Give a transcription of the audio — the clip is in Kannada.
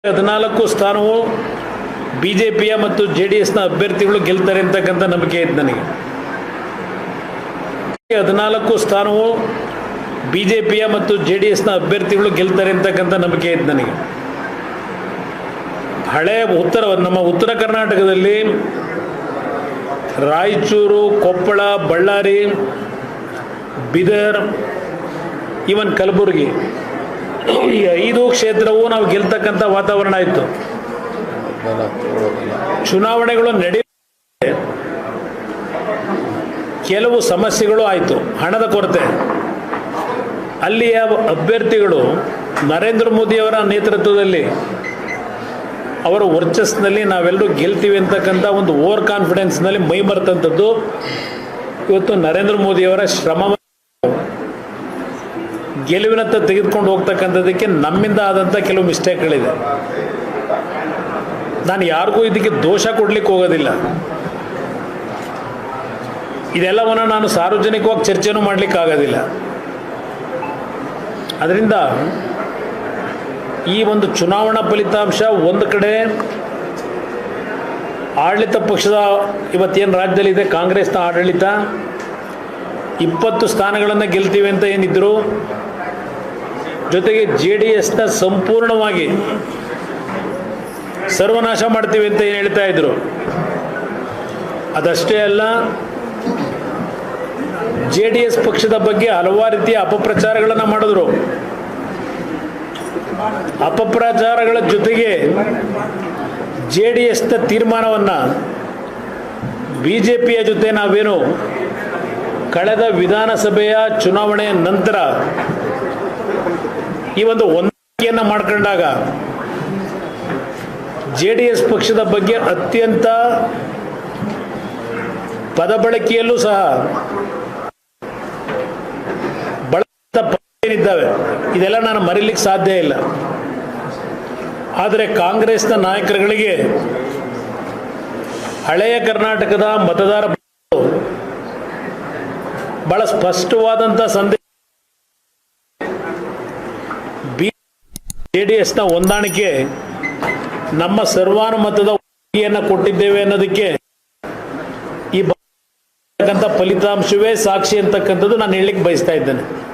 14 ಸ್ಥಾನವು ಬಿಜೆಪಿಯ ಮತ್ತು ಜೆಡಿಎಸ್ನ ಅಭ್ಯರ್ಥಿಗಳು ಗೆಲ್ತಾರೆ ಅಂತಕ್ಕಂಥ ನಂಬಿಕೆ ಇದೆ ನನಗೆ. 14 ಸ್ಥಾನವು ಬಿಜೆಪಿಯ ಮತ್ತು ಜೆಡಿಎಸ್ನ ಅಭ್ಯರ್ಥಿಗಳು ಗೆಲ್ತಾರೆ ಅಂತಕ್ಕಂಥ ನಂಬಿಕೆ ಇದೆ ನನಗೆ. ಹಳೆ ನಮ್ಮ ಉತ್ತರ ಕರ್ನಾಟಕದಲ್ಲಿ ರಾಯಚೂರು, ಕೊಪ್ಪಳ, ಬಳ್ಳಾರಿ, ಬೀದರ್, ಈವನ್ ಕಲಬುರಗಿ ಈ 5 ಕ್ಷೇತ್ರವೂ ನಾವು ಗೆಲ್ತಕ್ಕಂಥ ವಾತಾವರಣ ಇತ್ತು. ಚುನಾವಣೆಗಳು ನಡೆಯುತ್ತೆ, ಕೆಲವು ಸಮಸ್ಯೆಗಳು ಆಯಿತು. ಹಣದ ಕೊರತೆ, ಅಲ್ಲಿಯ ಅಭ್ಯರ್ಥಿಗಳು ನರೇಂದ್ರ ಮೋದಿಯವರ ನೇತೃತ್ವದಲ್ಲಿ ಅವರ ವರ್ಚಸ್ಸಿನಲ್ಲಿ ನಾವೆಲ್ಲರೂ ಗೆಲ್ತೀವಿ ಅಂತಕ್ಕಂಥ ಒಂದು ಓವರ್ ಕಾನ್ಫಿಡೆನ್ಸ್ನಲ್ಲಿ ಮೈ ಮರೆತಂಥದ್ದು ಇವತ್ತು ನರೇಂದ್ರ ಮೋದಿಯವರ ಶ್ರಮವನ್ನು ಗೆಲುವಿನತ್ತ ತೆಗೆದುಕೊಂಡು ಹೋಗ್ತಕ್ಕಂಥದ್ದಕ್ಕೆ ನಮ್ಮಿಂದ ಆದಂಥ ಕೆಲವು ಮಿಸ್ಟೇಕ್ಗಳಿದೆ. ನಾನು ಯಾರಿಗೂ ಇದಕ್ಕೆ ದೋಷ ಕೊಡ್ಲಿಕ್ಕೆ ಹೋಗೋದಿಲ್ಲ. ಇದೆಲ್ಲವನ್ನು ನಾನು ಸಾರ್ವಜನಿಕವಾಗಿ ಚರ್ಚೆನೂ ಮಾಡಲಿಕ್ಕಾಗೋದಿಲ್ಲ. ಅದರಿಂದ ಈ ಒಂದು ಚುನಾವಣಾ ಫಲಿತಾಂಶ ಒಂದು ಕಡೆ ಆಡಳಿತ ಪಕ್ಷದ ಇವತ್ತೇನು ರಾಜ್ಯದಲ್ಲಿದೆ ಕಾಂಗ್ರೆಸ್ನ ಆಡಳಿತ 20 ಸ್ಥಾನಗಳನ್ನು ಗೆಲ್ತೀವಿ ಅಂತ ಏನಿದ್ರು, ಜೊತೆಗೆ JDSನ ಸಂಪೂರ್ಣವಾಗಿ ಸರ್ವನಾಶ ಮಾಡ್ತೀವಿ ಅಂತ ಏನು ಹೇಳ್ತಾ ಇದ್ರು. ಅದಷ್ಟೇ ಅಲ್ಲ, JDS ಪಕ್ಷದ ಬಗ್ಗೆ ಹಲವಾರು ರೀತಿಯ ಅಪಪ್ರಚಾರಗಳನ್ನು ಮಾಡಿದ್ರು. ಅಪಪ್ರಚಾರಗಳ ಜೊತೆಗೆ JDSನ ತೀರ್ಮಾನವನ್ನು BJPಯ ಜೊತೆ ನಾವೇನು ಕಳೆದ ವಿಧಾನಸಭೆಯ ಚುನಾವಣೆಯ ನಂತರ ಈ ಒಂದು ಹೊಂದಾಣಿಕೆಯನ್ನು ಮಾಡ್ಕೊಂಡಾಗ JDS ಪಕ್ಷದ ಬಗ್ಗೆ ಅತ್ಯಂತ ಪದ ಬಳಕೆಯಲ್ಲೂ ಸಹ ಏನಿದ್ದಾವೆ ಇದೆಲ್ಲ ನಾನು ಮರೀಲಿಕ್ಕೆ ಸಾಧ್ಯ ಇಲ್ಲ. ಆದರೆ ಕಾಂಗ್ರೆಸ್ನ ನಾಯಕರುಗಳಿಗೆ ಹಳೆಯ ಕರ್ನಾಟಕದ ಮತದಾರ ಬಹಳ ಸ್ಪಷ್ಟವಾದಂಥ ಸಂದೇಶ, JDSನ ಹೊಂದಾಣಿಕೆ ನಮ್ಮ ಸರ್ವಾನುಮತದ ಒಪ್ಪಿಗೆಯನ್ನು ಕೊಟ್ಟಿದ್ದೇವೆ ಅನ್ನೋದಕ್ಕೆ ಈ ಫಲಿತಾಂಶವೇ ಸಾಕ್ಷಿ ಅಂತಕ್ಕಂಥದ್ದು ನಾನು ಹೇಳಲಿಕ್ಕೆ ಬಯಸ್ತಾ ಇದ್ದೇನೆ.